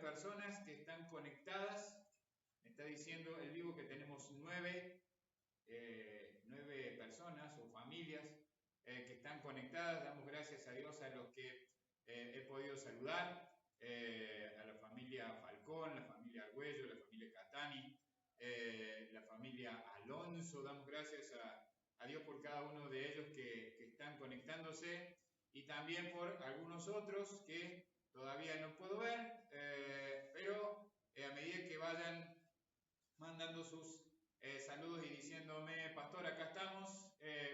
personas que están conectadas. Me está diciendo el vivo que tenemos 9 personas o familias que están conectadas. Damos gracias a Dios a los que he podido saludar, a la familia Falcón, la familia Argüello, la familia Catani, la familia Alonso. Damos gracias a Dios por cada uno de ellos que están conectándose, y también por algunos otros que todavía no puedo ver, pero a medida que vayan mandando sus saludos y diciéndome, pastor, acá estamos,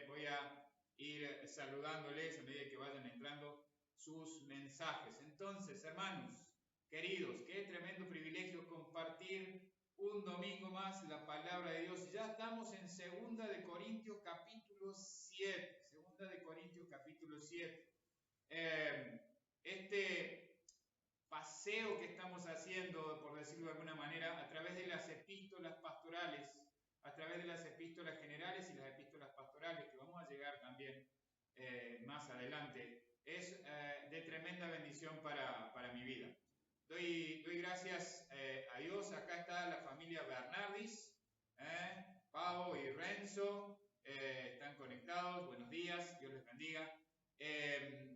voy a ir saludándoles a medida que vayan entrando sus mensajes. Entonces, hermanos queridos, qué tremendo privilegio compartir un domingo más la palabra de Dios. Ya estamos en 2 de Corintios capítulo 7. 2 de Corintios capítulo 7. Este paseo que estamos haciendo, por decirlo de alguna manera, a través de las epístolas pastorales, a través de las epístolas generales y las epístolas pastorales, que vamos a llegar también más adelante, es de tremenda bendición para mi vida. Doy gracias a Dios. Acá está la familia Bernardis, Pau y Renzo, están conectados. Buenos días, Dios les bendiga.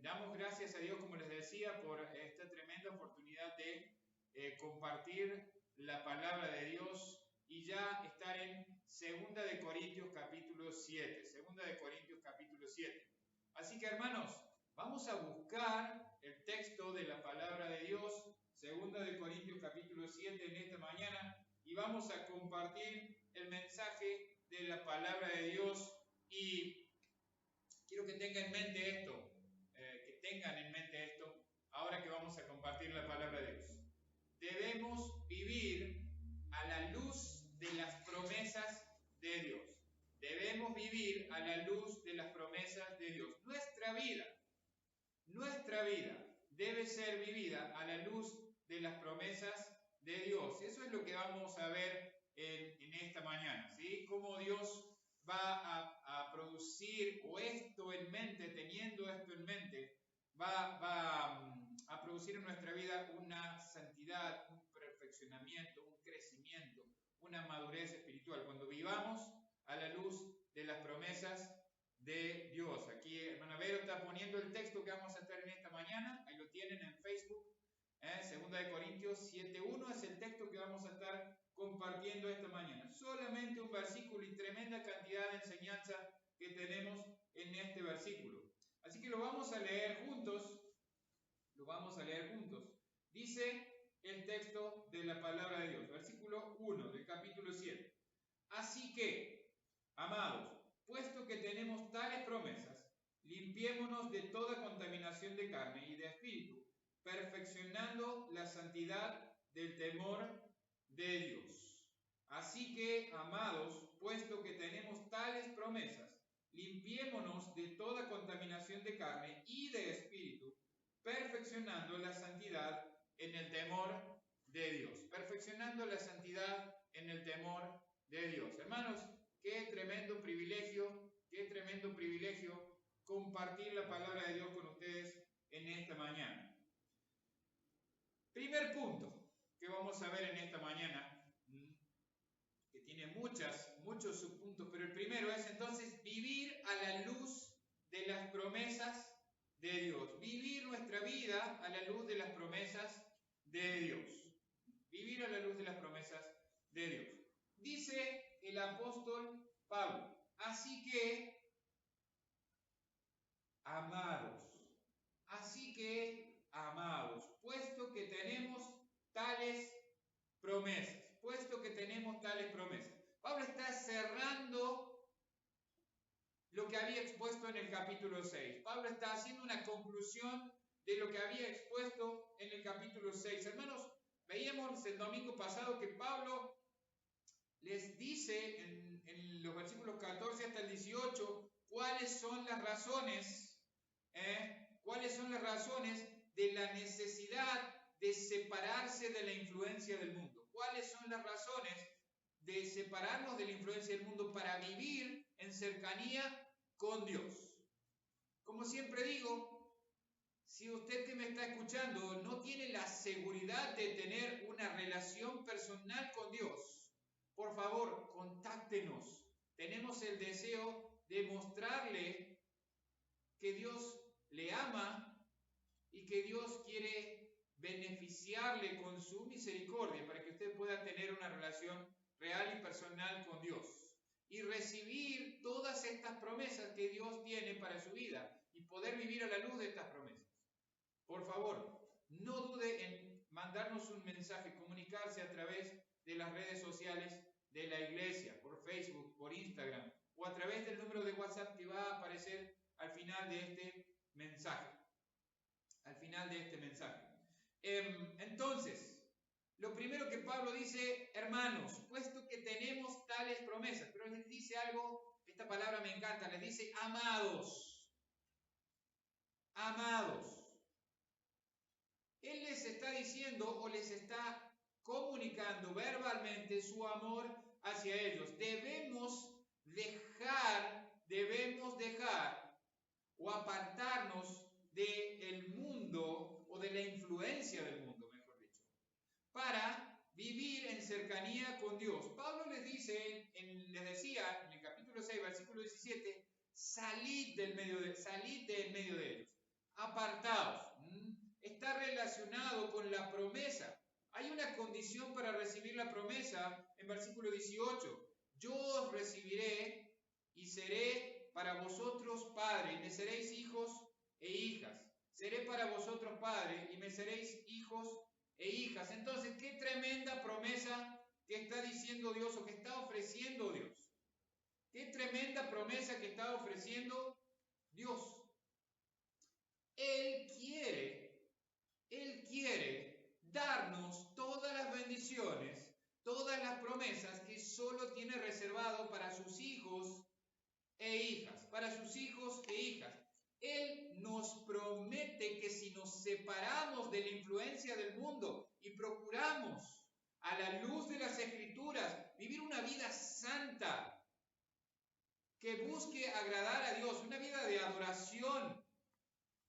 Damos gracias a Dios, como les decía, por esta tremenda oportunidad de compartir la palabra de Dios y ya estar en 2 de Corintios capítulo 7. 2 de Corintios capítulo 7. Así que, hermanos, vamos a buscar el texto de la palabra de Dios, 2 de Corintios capítulo 7 en esta mañana, y vamos a compartir el mensaje de la palabra de Dios. Y quiero que tengan en mente esto, ahora que vamos a compartir la palabra de Dios. Debemos vivir a la luz de las promesas de Dios. Debemos vivir a la luz de las promesas de Dios. Nuestra vida debe ser vivida a la luz de las promesas de Dios. Eso es lo que vamos a ver en esta mañana, ¿sí? Cómo Dios va a producir, o esto en mente, teniendo esto en mente, va a producir en nuestra vida una santidad, un perfeccionamiento, un crecimiento, una madurez espiritual, cuando vivamos a la luz de las promesas de Dios. Aquí hermana Vero está poniendo el texto que vamos a estar en esta mañana, ahí lo tienen en Facebook, 2 de Corintios 7.1 es el texto que vamos a estar compartiendo esta mañana. Solamente un versículo y tremenda cantidad de enseñanza que tenemos en este versículo. Así que lo vamos a leer juntos. Dice el texto de la palabra de Dios, versículo 1 del capítulo 7. Así que, amados, puesto que tenemos tales promesas, limpiémonos de toda contaminación de carne y de espíritu, perfeccionando la santidad del temor de Dios. Así que, amados, puesto que tenemos tales promesas, limpiémonos de toda contaminación de carne y de espíritu, perfeccionando la santidad en el temor de Dios. Perfeccionando la santidad en el temor de Dios. Hermanos, qué tremendo privilegio compartir la palabra de Dios con ustedes en esta mañana. Primer punto que vamos a ver en esta mañana, que tiene muchos subpuntos, pero el primero es entonces vivir a la luz de las promesas de Dios. Vivir nuestra vida a la luz de las promesas de Dios. Vivir a la luz de las promesas de Dios. Dice el apóstol Pablo, así que, amados, puesto que tenemos tales promesas, Pablo está cerrando lo que había expuesto en el capítulo 6. Pablo está haciendo una conclusión de lo que había expuesto en el capítulo 6. Hermanos, veíamos el domingo pasado que Pablo les dice en los versículos 14 hasta el 18 cuáles son las razones de la necesidad de separarse de la influencia del mundo. ¿Cuáles son las razones de separarnos de la influencia del mundo para vivir en cercanía con Dios? Como siempre digo, Si usted que me está escuchando no tiene la seguridad de tener una relación personal con Dios, por favor, contáctenos. Tenemos el deseo de mostrarle que Dios le ama y que Dios quiere beneficiarle con su misericordia para que usted pueda tener una relación real y personal con Dios y recibir todas estas promesas que Dios tiene para su vida y poder vivir a la luz de estas promesas. Por favor, no dude en mandarnos un mensaje, comunicarse a través de las redes sociales de la iglesia, por Facebook, por Instagram, o a través del número de WhatsApp que va a aparecer al final de este mensaje. Al final de este mensaje. Entonces, lo primero que Pablo dice, hermanos, puesto que tenemos tales promesas, pero les dice algo, esta palabra me encanta, les dice amados. Amados. Él les está diciendo o les está comunicando verbalmente su amor hacia ellos. Debemos dejar o apartarnos del mundo o de la influencia del mundo, mejor dicho, para vivir en cercanía con Dios. Pablo les dice, les decía en el capítulo 6, versículo 17, salid del medio de ellos, apartaos. Está relacionado con la promesa. Hay una condición para recibir la promesa en versículo 18. Yo os recibiré y seré para vosotros padre, y me seréis hijos e hijas. Seré para vosotros padre, y me seréis hijos e hijas. Entonces, qué tremenda promesa que está diciendo Dios o que está ofreciendo Dios. Qué tremenda promesa que está ofreciendo Dios. Él quiere darnos todas las bendiciones, todas las promesas que solo tiene reservado para sus hijos e hijas, para sus hijos e hijas. Él nos promete que si nos separamos de la influencia del mundo y procuramos a la luz de las Escrituras vivir una vida santa, que busque agradar a Dios, una vida de adoración,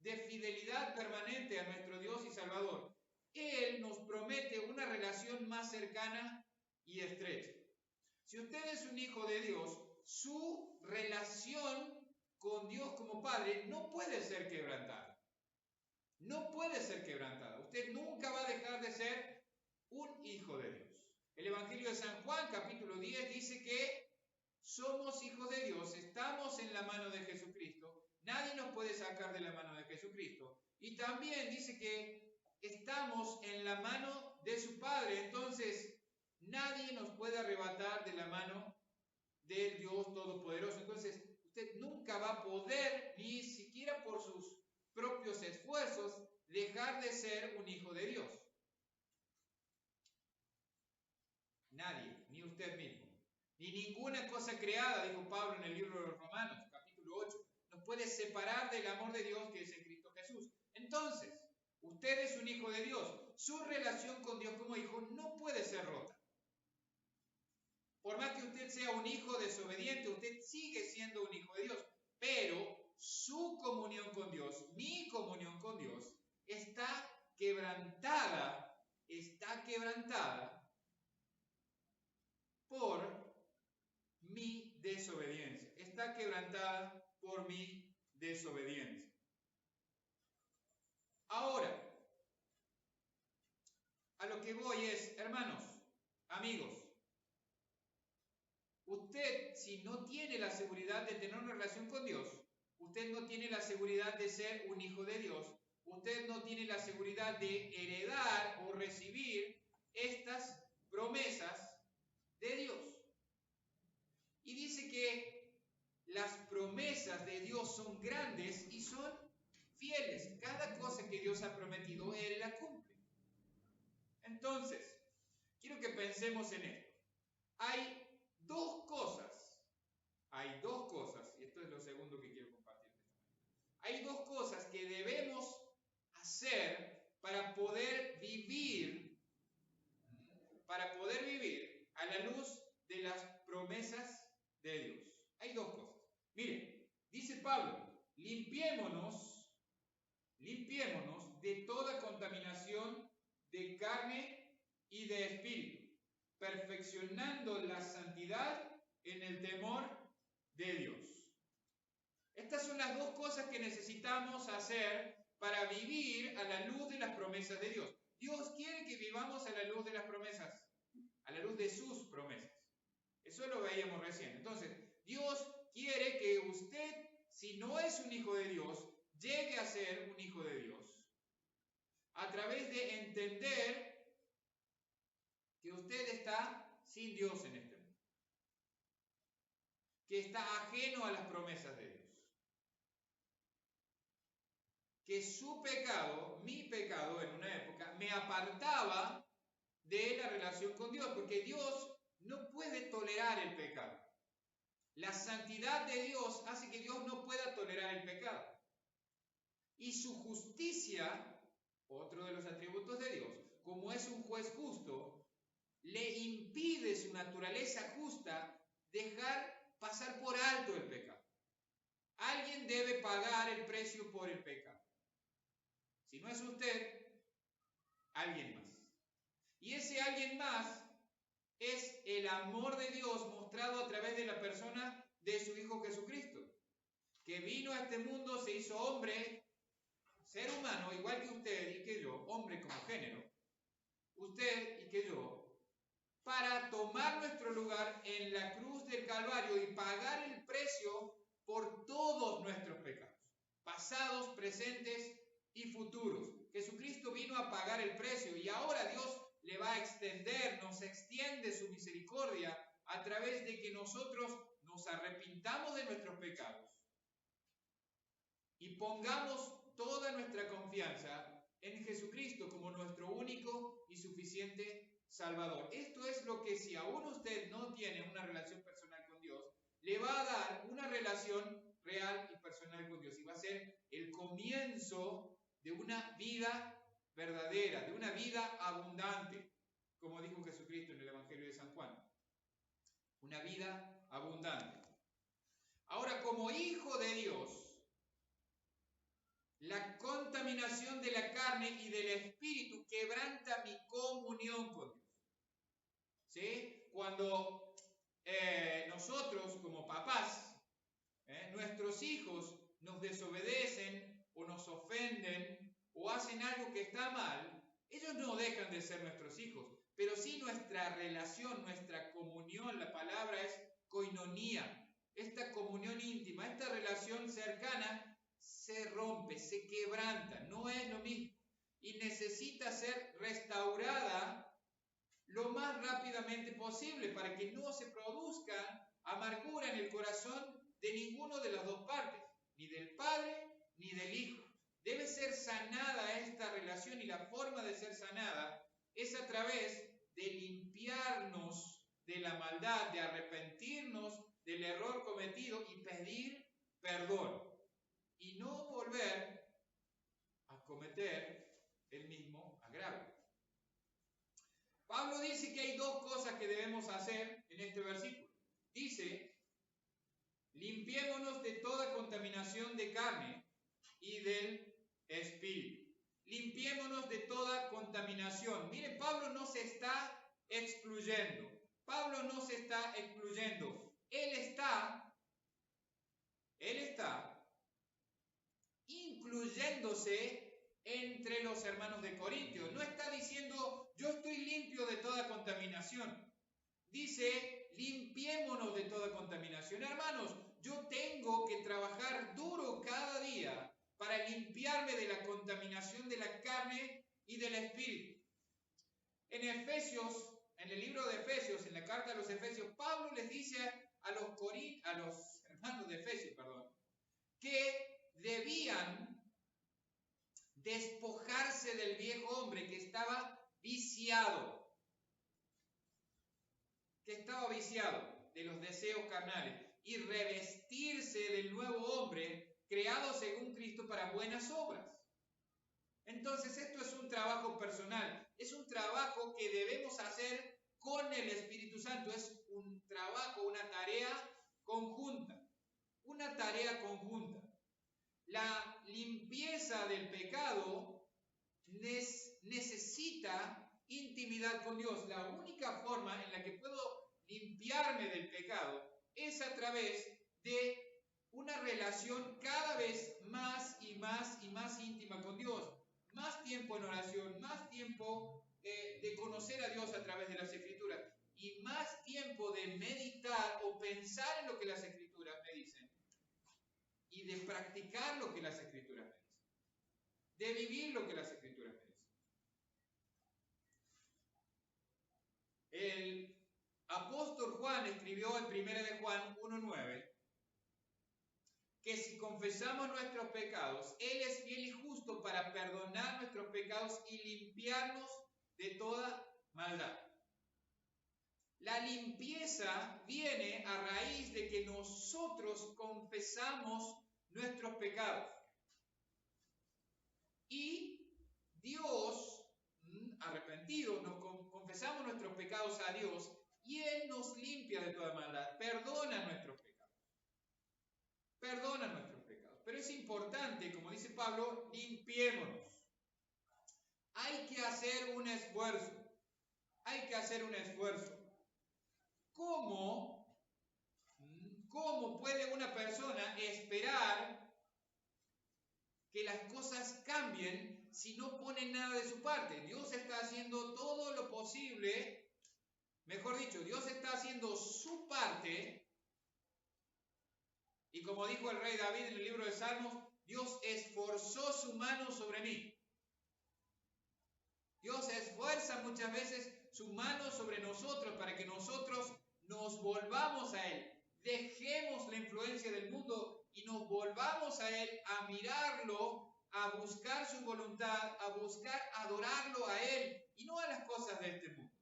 de fidelidad permanente a nuestro Dios y Salvador, Él nos promete una relación más cercana y estrecha. Si usted es un hijo de Dios, su relación con Dios como Padre no puede ser quebrantada. No puede ser quebrantada. Usted nunca va a dejar de ser un hijo de Dios. El Evangelio de San Juan, capítulo 10, dice que somos hijos de Dios, estamos en la mano de Jesucristo. Nadie nos puede sacar de la mano de Jesucristo. Y también dice que estamos en la mano de su Padre. Entonces, nadie nos puede arrebatar de la mano del Dios Todopoderoso. Entonces, usted nunca va a poder, ni siquiera por sus propios esfuerzos, dejar de ser un hijo de Dios. Nadie, ni usted mismo. Ni ninguna cosa creada, dijo Pablo en el libro de los Romanos, capítulo 8, nos puede separar del amor de Dios que es en Cristo Jesús. Entonces, usted es un hijo de Dios. Su relación con Dios como hijo no puede ser rota. Por más que usted sea un hijo desobediente, usted sigue siendo un hijo de Dios. Pero su comunión con Dios, mi comunión con Dios, está quebrantada por mi desobediencia. Está quebrantada por mi desobediencia. Ahora, a lo que voy es, hermanos, amigos, usted si no tiene la seguridad de tener una relación con Dios, usted no tiene la seguridad de ser un hijo de Dios, usted no tiene la seguridad de heredar o recibir estas promesas de Dios. Y dice que las promesas de Dios son grandes y son fieles. Cada cosa que Dios ha prometido, Él la cumple. Entonces, quiero que pensemos en esto. Hay dos cosas, y esto es lo segundo que quiero compartir. Hay dos cosas que debemos hacer para poder vivir a la luz de las promesas de Dios. Hay dos cosas. Miren, dice Pablo, limpiémonos y de espíritu, perfeccionando la santidad en el temor de Dios. Estas son las dos cosas que necesitamos hacer para vivir a la luz de las promesas de Dios. Dios quiere que vivamos a la luz de las promesas, a la luz de sus promesas. Eso lo veíamos recién. Entonces, Dios quiere que usted, si no es un hijo de Dios, llegue a ser un hijo de Dios a través de entender que usted está sin Dios en este mundo, que está ajeno a las promesas de Dios, que su pecado, mi pecado en una época, me apartaba de la relación con Dios, porque Dios no puede tolerar el pecado. La santidad de Dios hace que Dios no pueda tolerar el pecado. Y su justicia, otro de los atributos de Dios, como es un juez justo, le impide su naturaleza justa dejar pasar por alto el pecado. Alguien debe pagar el precio por el pecado. Si no es usted, alguien más. Y ese alguien más es el amor de Dios mostrado a través de la persona de su Hijo Jesucristo, que vino a este mundo, se hizo hombre, ser humano, igual que usted y que yo, hombre como género, usted y que yo, para tomar nuestro lugar en la cruz del Calvario y pagar el precio por todos nuestros pecados, pasados, presentes y futuros. Jesucristo vino a pagar el precio y ahora Dios le va a extender, nos extiende su misericordia a través de que nosotros nos arrepintamos de nuestros pecados y pongamos toda nuestra confianza en Jesucristo como nuestro único y suficiente Salvador. Esto es lo que, si aún usted no tiene una relación personal con Dios, le va a dar una relación real y personal con Dios y va a ser el comienzo de una vida verdadera, de una vida abundante, como dijo Jesucristo en el Evangelio de San Juan. Una vida abundante. Ahora, como hijo de Dios, la contaminación de la carne y del espíritu quebranta mi comunión con Dios. ¿Sí? Cuando nosotros como papás, nuestros hijos nos desobedecen o nos ofenden o hacen algo que está mal, ellos no dejan de ser nuestros hijos, pero sí nuestra relación, nuestra comunión, la palabra es koinonía, esta comunión íntima, esta relación cercana se rompe, se quebranta, no es lo mismo y necesita ser restaurada lo más rápidamente posible para que no se produzca amargura en el corazón de ninguno de las dos partes, ni del padre ni del hijo. Debe ser sanada esta relación y la forma de ser sanada es a través de limpiarnos de la maldad, de arrepentirnos del error cometido y pedir perdón y no volver a cometer el mismo agravio. Pablo dice que hay dos cosas que debemos hacer en este versículo. Dice, limpiémonos de toda contaminación de carne y del espíritu. Limpiémonos de toda contaminación. Miren, Pablo no se está excluyendo. Pablo no se está excluyendo. Él está incluyéndose entre los hermanos de Corintios. No está diciendo, yo estoy limpio de toda contaminación. Dice, limpiémonos de toda contaminación. Hermanos, yo tengo que trabajar duro cada día para limpiarme de la contaminación de la carne y del espíritu. En Efesios, en el libro de Efesios, en la carta a los Efesios, Pablo les dice a los hermanos de Efesios, que debían despojarse del viejo hombre que estaba viciado de los deseos carnales y revestirse del nuevo hombre creado según Cristo para buenas obras. Entonces esto es un trabajo personal, es un trabajo que debemos hacer con el Espíritu Santo, es un trabajo, una tarea conjunta, La limpieza del pecado necesita intimidad con Dios. La única forma en la que puedo limpiarme del pecado es a través de una relación cada vez más y más y más íntima con Dios. Más tiempo en oración, más tiempo de conocer a Dios a través de las Escrituras y más tiempo de meditar o pensar en lo que las Escrituras me dicen y de practicar lo que las Escrituras me dicen, de vivir lo que las Escrituras me dicen. El apóstol Juan escribió en 1 de Juan 1:9 que si confesamos nuestros pecados, Él es fiel y justo para perdonar nuestros pecados y limpiarnos de toda maldad. La limpieza viene a raíz de que nosotros confesamos nuestros pecados. Y Dios, arrepentidos, confesamos nuestros pecados a Dios y Él nos limpia de toda maldad, perdona nuestros pecados. Perdona nuestros pecados. Pero es importante, como dice Pablo, limpiémonos. Hay que hacer un esfuerzo. Hay que hacer un esfuerzo. ¿Cómo puede una persona esperar que las cosas cambien si no pone nada de su parte? Dios está haciendo todo lo posible, mejor dicho, Dios está haciendo su parte. Y como dijo el rey David en el libro de Salmos, Dios esforzó su mano sobre mí. Dios esfuerza muchas veces su mano sobre nosotros para que nosotros nos volvamos a Él. Dejemos la influencia del mundo y nos volvamos a Él, a mirarlo, a buscar su voluntad, a buscar adorarlo a Él y no a las cosas de este mundo.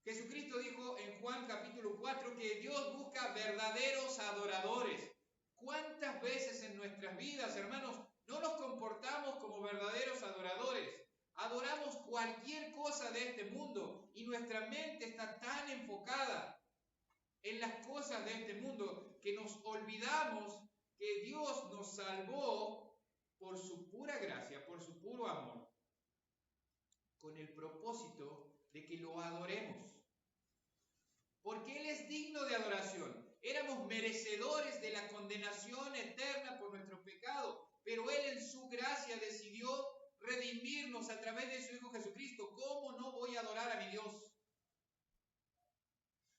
Jesucristo dijo en Juan capítulo 4 que Dios busca verdaderos adoradores. ¿Cuántas veces en nuestras vidas, hermanos, no nos comportamos como verdaderos adoradores? Adoramos cualquier cosa de este mundo y nuestra mente está tan enfocada en las cosas de este mundo que nos olvidamos que Dios nos salvó por su pura gracia, por su puro amor, con el propósito de que lo adoremos. Porque Él es digno de adoración. Éramos merecedores de la condenación eterna por nuestro pecado, pero Él en su gracia decidió redimirnos a través de su Hijo Jesucristo. ¿Cómo no voy a adorar a mi Dios?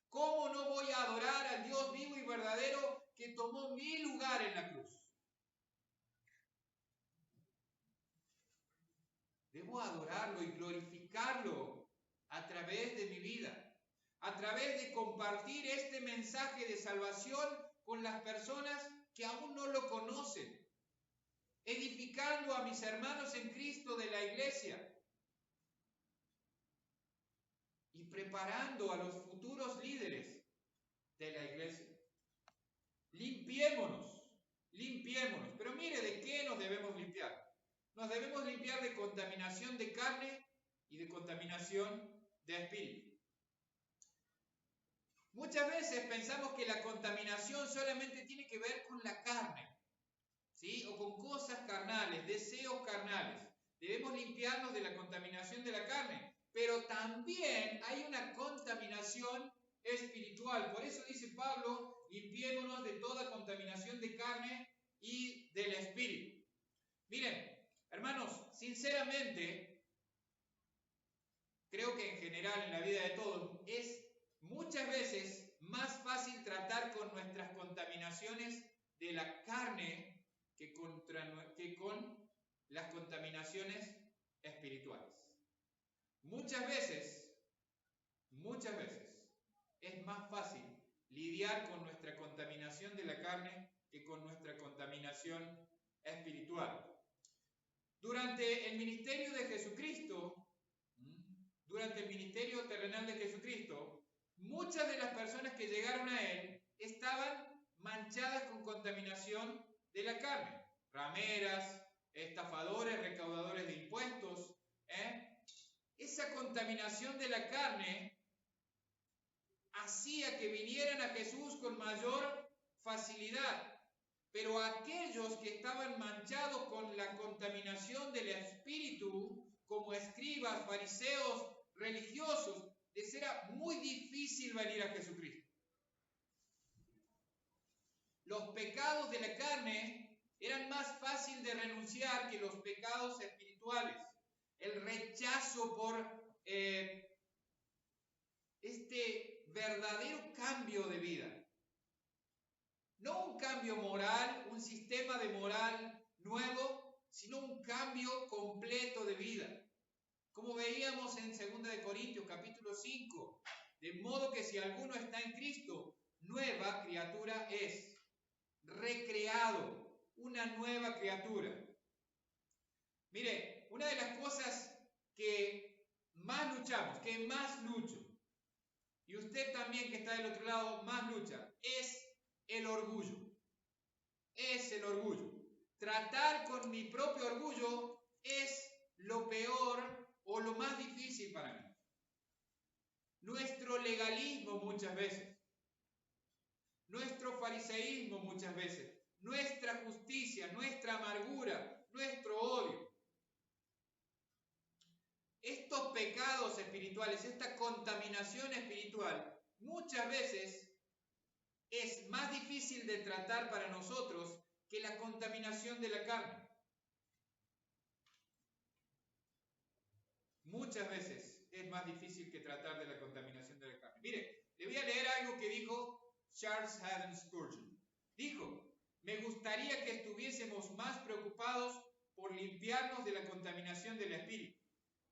¿Cómo no voy a adorar al Dios vivo y verdadero que tomó mi lugar en la cruz? Debo adorarlo y glorificarlo a través de mi vida, a través de compartir este mensaje de salvación con las personas que aún no lo conocen, edificando a mis hermanos en Cristo de la iglesia y preparando a los futuros líderes de la iglesia. Limpiémonos, limpiémonos. Pero mire, ¿de qué nos debemos limpiar? Nos debemos limpiar de contaminación de carne y de contaminación de espíritu. Muchas veces pensamos que la contaminación solamente tiene que ver con la carne, ¿sí? O con cosas carnales, deseos carnales. Debemos limpiarnos de la contaminación de la carne, pero también hay una contaminación espiritual. Por eso dice Pablo, limpiémonos de toda contaminación de carne y del espíritu. Miren, hermanos, sinceramente, creo que en general en la vida de todos es muchas veces más fácil tratar con nuestras contaminaciones de la carne que con las contaminaciones espirituales. Muchas veces, es más fácil lidiar con nuestra contaminación de la carne que con nuestra contaminación espiritual. Durante el ministerio de Jesucristo, durante el ministerio terrenal de Jesucristo, muchas de las personas que llegaron a Él estaban manchadas con contaminación de la carne. Rameras, estafadores, recaudadores de impuestos. Esa contaminación de la carne hacía que vinieran a Jesús con mayor facilidad. Pero aquellos que estaban manchados con la contaminación del espíritu como escribas, fariseos, religiosos, les era muy difícil venir a Jesucristo. Los pecados de la carne eran más fácil de renunciar que los pecados espirituales. El rechazo por este verdadero cambio de vida. No un cambio moral, un sistema de moral nuevo, sino un cambio completo de vida. Como veíamos en 2 de Corintios capítulo 5, de modo que si alguno está en Cristo, nueva criatura es, recreado, una nueva criatura. Mire, una de las cosas que más luchamos, que más lucho, y usted también que está del otro lado más lucha, es el orgullo. Es el orgullo. Tratar con mi propio orgullo es lo peor o lo más difícil para mí. Nuestro legalismo muchas veces, nuestro fariseísmo muchas veces, nuestra justicia, nuestra amargura, nuestro odio. Estos pecados espirituales, esta contaminación espiritual, muchas veces es más difícil de tratar para nosotros que la contaminación de la carne. Muchas veces es más difícil que tratar de la contaminación de la carne. Mire, le voy a leer algo que dijo Charles Haddon Spurgeon. Dijo, me gustaría que estuviésemos más preocupados por limpiarnos de la contaminación del espíritu.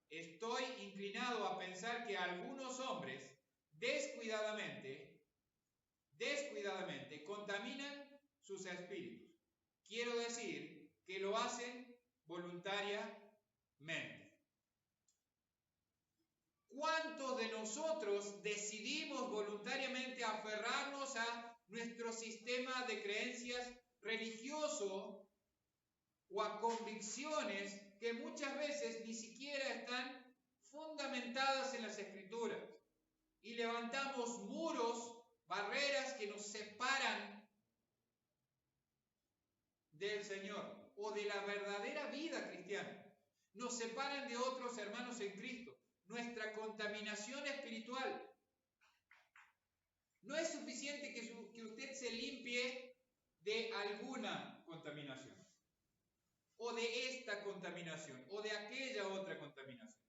Estoy inclinado a pensar que algunos hombres descuidadamente contaminan sus espíritus. Quiero decir que lo hacen voluntariamente. ¿Cuántos de nosotros decidimos voluntariamente aferrarnos a nuestro sistema de creencias religioso o a convicciones que muchas veces ni siquiera están fundamentadas en las Escrituras? Y levantamos muros, barreras que nos separan del Señor o de la verdadera vida cristiana. Nos separan de otros hermanos en Cristo. Nuestra contaminación espiritual. No es suficiente que usted se limpie de alguna contaminación, o de esta contaminación, o de aquella otra contaminación.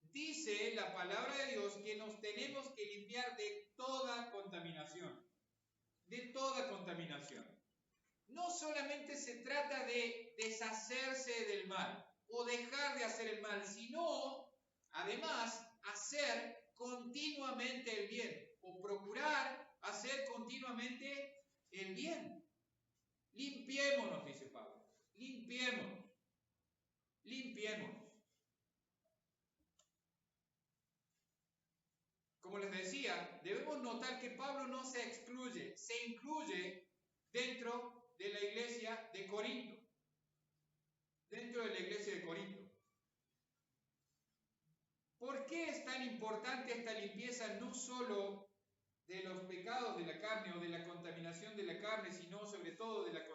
Dice la palabra de Dios que nos tenemos que limpiar de toda contaminación. De toda contaminación. No solamente se trata de deshacerse del mal, o dejar de hacer el mal, sino además, hacer continuamente el bien o procurar hacer continuamente el bien. Limpiémonos, dice Pablo. Limpiémonos. Limpiémonos. Como les decía, debemos notar que Pablo no se excluye, se incluye dentro de la iglesia de Corinto. Dentro de la iglesia de Corinto. ¿Por qué es tan importante esta limpieza no solo de los pecados de la carne o de la contaminación de la carne, sino sobre todo de la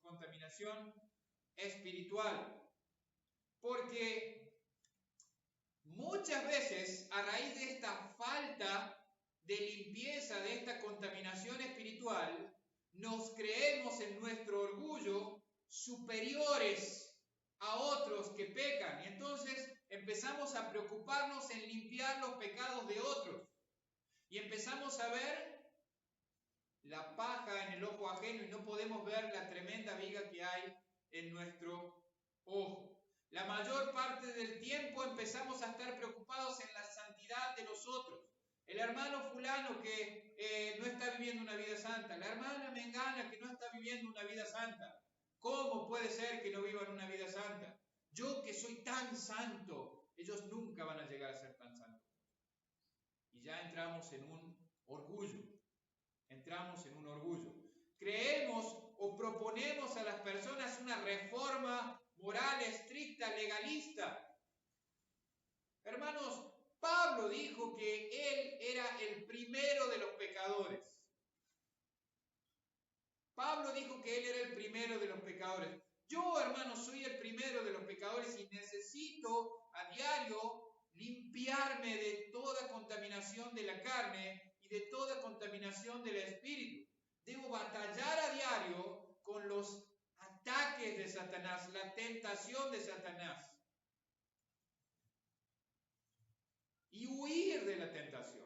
contaminación espiritual? Porque muchas veces a raíz de esta falta de limpieza, de esta contaminación espiritual, nos creemos en nuestro orgullo superiores a otros que pecan, y entonces empezamos a preocuparnos en limpiar los pecados de otros y empezamos a ver la paja en el ojo ajeno y no podemos ver la tremenda viga que hay en nuestro ojo. La mayor parte del tiempo empezamos a estar preocupados en la santidad de los otros. El hermano fulano que no está viviendo una vida santa, la hermana mengana que no está viviendo una vida santa. ¿Cómo puede ser que no vivan una vida santa? Yo que soy tan santo, ellos nunca van a llegar a ser tan santos. Y ya entramos en un orgullo. Entramos en un orgullo. Creemos o proponemos a las personas una reforma moral estricta, legalista. Hermanos, Pablo dijo que él era el primero de los pecadores. Pablo dijo que él era el primero de los pecadores. Yo, hermanos, soy el primero de los pecadores y necesito a diario limpiarme de toda contaminación de la carne y de toda contaminación del espíritu. Debo batallar a diario con los ataques de Satanás, la tentación de Satanás. Y huir de la tentación.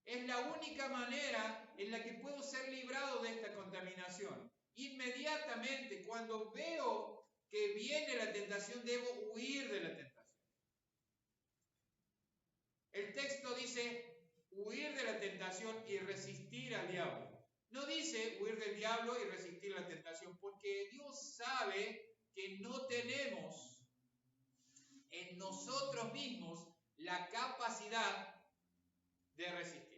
Es la única manera en la que puedo ser librado de esta contaminación. Inmediatamente, cuando veo que viene la tentación, debo huir de la tentación. El texto dice huir de la tentación y resistir al diablo. No dice huir del diablo y resistir la tentación, porque Dios sabe que no tenemos en nosotros mismos la capacidad de resistir.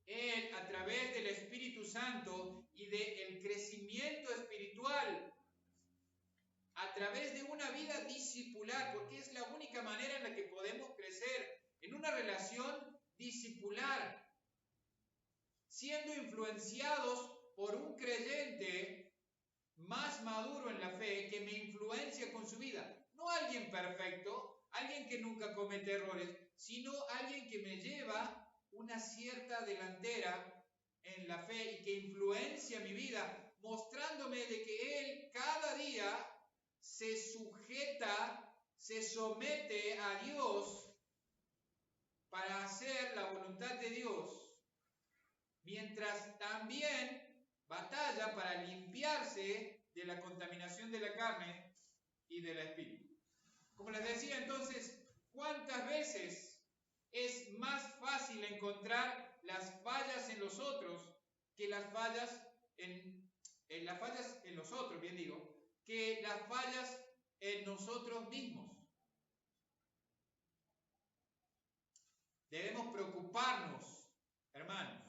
Él, a través del Espíritu Santo y del crecimiento espiritual, a través de una vida discipular, porque es la única manera en la que podemos crecer en una relación discipular, siendo influenciados por un creyente más maduro en la fe que me influencia con su vida. No alguien perfecto, alguien que nunca comete errores, sino alguien que me lleva una cierta delantera en la fe y que influencia mi vida, mostrándome de que Él cada día se sujeta, se somete a Dios para hacer la voluntad de Dios, mientras también batalla para limpiarse de la contaminación de la carne y del espíritu. Como les decía entonces, ¿cuántas veces es más fácil encontrar las fallas en los otros que las fallas las fallas en los otros, bien digo, que las fallas en nosotros mismos? Debemos preocuparnos, hermanos,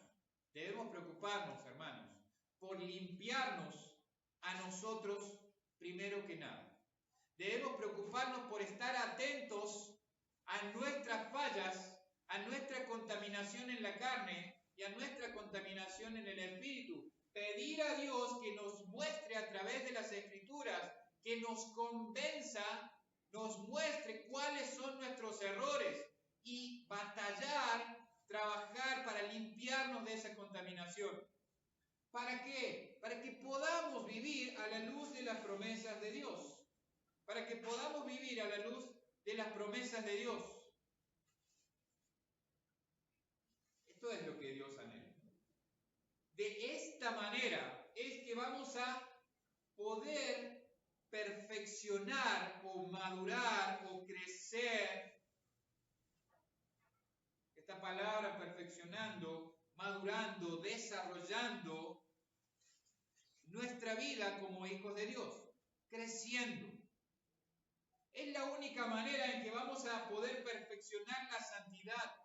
por limpiarnos a nosotros primero que nada. Debemos preocuparnos por estar atentos a nuestras fallas, a nuestra contaminación en la carne y a nuestra contaminación en el espíritu. Pedir a Dios que nos muestre a través de las Escrituras, que nos convenza, nos muestre cuáles son nuestros errores y batallar, trabajar para limpiarnos de esa contaminación. ¿Para qué? Para que podamos vivir a la luz de las promesas de Dios. Para que podamos vivir a la luz de las promesas de Dios. Esto es lo que Dios anhela. De esta manera es que vamos a poder perfeccionar o madurar o crecer. Esta palabra perfeccionando, madurando, desarrollando nuestra vida como hijos de Dios, creciendo. Es la única manera en que vamos a poder perfeccionar la santidad.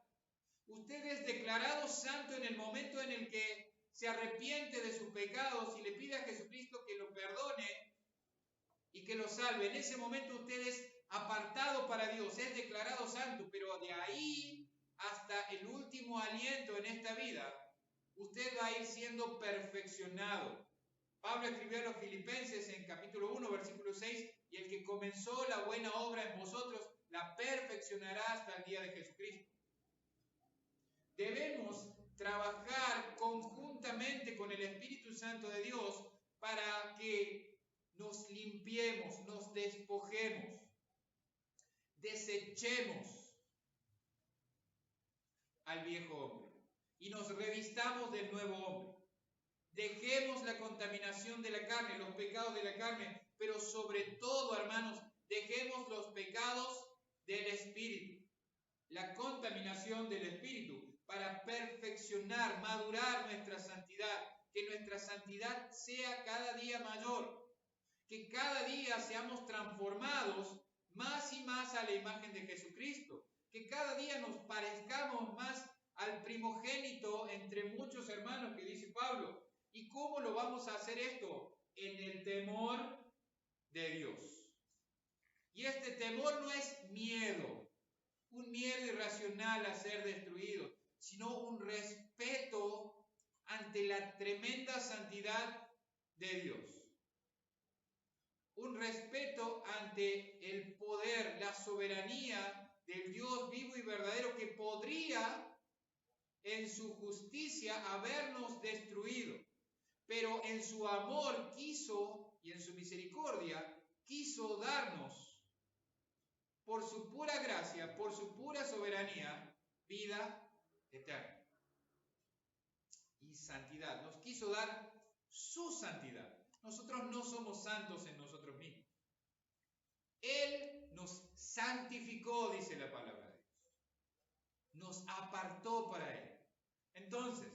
Usted es declarado santo en el momento en el que se arrepiente de sus pecados y le pide a Jesucristo que lo perdone y que lo salve. En ese momento usted es apartado para Dios, es declarado santo, pero de ahí hasta el último aliento en esta vida, usted va a ir siendo perfeccionado. Pablo escribió a los Filipenses en capítulo 1, versículo 6, y el que comenzó la buena obra en vosotros, la perfeccionará hasta el día de Jesucristo. Debemos trabajar conjuntamente con el Espíritu Santo de Dios para que nos limpiemos, nos despojemos, desechemos al viejo hombre y nos revistamos del nuevo hombre. Dejemos la contaminación de la carne, los pecados de la carne, pero sobre todo, hermanos, dejemos los pecados del espíritu, la contaminación del espíritu, para perfeccionar, madurar nuestra santidad, que nuestra santidad sea cada día mayor, que cada día seamos transformados más y más a la imagen de Jesucristo, que cada día nos parezcamos más al primogénito entre muchos hermanos que dice Pablo. ¿Y cómo lo vamos a hacer esto? En el temor de Dios. Y este temor no es miedo, un miedo irracional a ser destruido, sino un respeto ante la tremenda santidad de Dios. un respeto ante el poder, la soberanía del Dios vivo y verdadero que podría en su justicia habernos destruido, pero en su amor quiso y en su misericordia quiso darnos por su pura gracia, por su pura soberanía, vida eterna y santidad. Nos quiso dar su santidad. Nosotros no somos santos en nosotros mismos. Él nos santificó, dice la palabra de Dios. Nos apartó para Él. Entonces,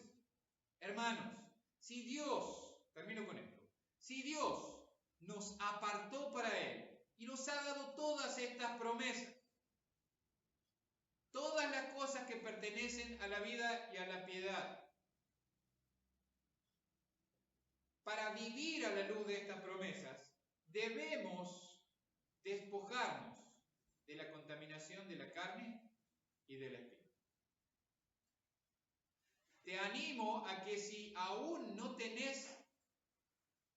hermanos, si Dios, termino con esto, si Dios nos apartó para Él y nos ha dado todas estas promesas, todas las cosas que pertenecen a la vida y a la piedad, para vivir a la luz de estas promesas, debemos despojarnos de la contaminación de la carne y del espíritu. Te animo a que si aún no tenés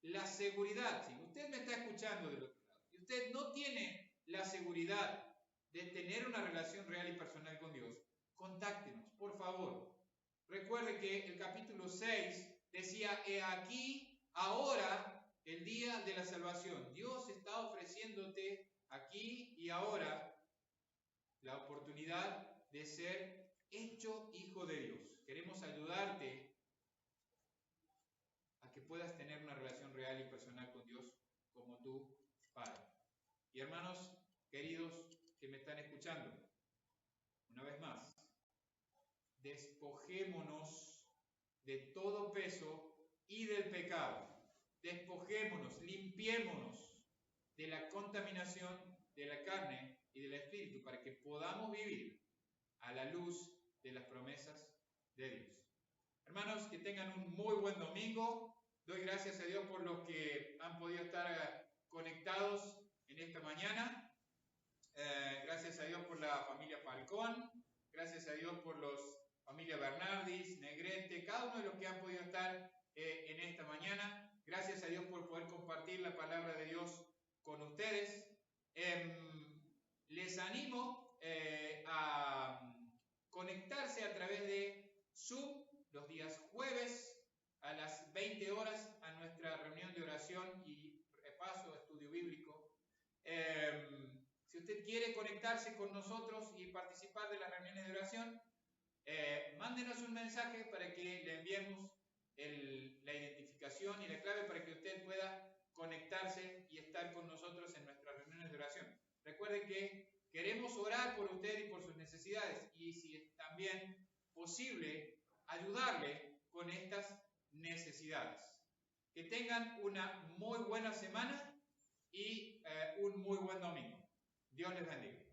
la seguridad, si usted me está escuchando del otro lado, y usted no tiene la seguridad de tener una relación real y personal con Dios, contáctenos, por favor. Recuerde que el capítulo 6 decía, he aquí, ahora, el día de la salvación. Dios está ofreciéndote aquí y ahora la oportunidad de ser hecho hijo de Dios. Queremos ayudarte a que puedas tener una relación real y personal con Dios como tu Padre. Y hermanos queridos que me están escuchando, una vez más, despojémonos de todo peso y del pecado. Despojémonos, limpiémonos de la contaminación de la carne y del espíritu para que podamos vivir a la luz de las promesas de Dios. Hermanos, que tengan un muy buen domingo. Doy gracias a Dios por los que han podido estar conectados en esta mañana. Gracias a Dios por la familia Falcón. Gracias a Dios por los familia Bernardis, Negrete, cada uno de los que han podido estar en esta mañana. Gracias a Dios por poder compartir la palabra de Dios con ustedes. Les animo a conectarse a través de Zoom los días jueves a las 20 horas a nuestra reunión de oración y repaso, estudio bíblico. Si usted quiere conectarse con nosotros y participar de las reuniones de oración, mándenos un mensaje para que le enviemos la identificación y la clave para que usted pueda conectarse y estar con nosotros en nuestras reuniones de oración. Recuerde que queremos orar por usted y por sus necesidades y si es también posible ayudarle con estas necesidades. Que tengan una muy buena semana y un muy buen domingo. Dios les bendiga.